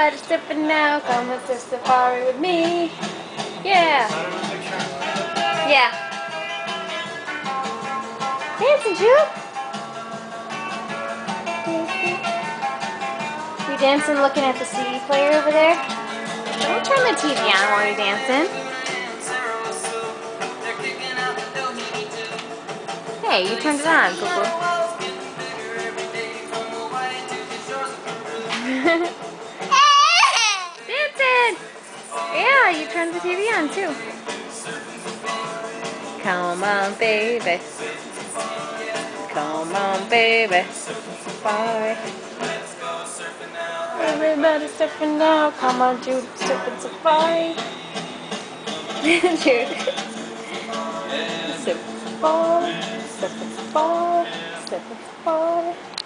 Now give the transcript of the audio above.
Everybody stepping now, come and surf safari with me. Yeah. Yeah. Dancing, Jude. You dancing looking at the CD player over there? Don't turn the TV on while you're dancing. Hey, you turned it on, Cuckoo. Dancing! Yeah, you turned the TV on too. Come on, baby. Come on, baby. Bye. Everybody surfing now. Come on, Jude. Surfing safari. Jude. Surfing safari. Surfing safari. Surfing safari.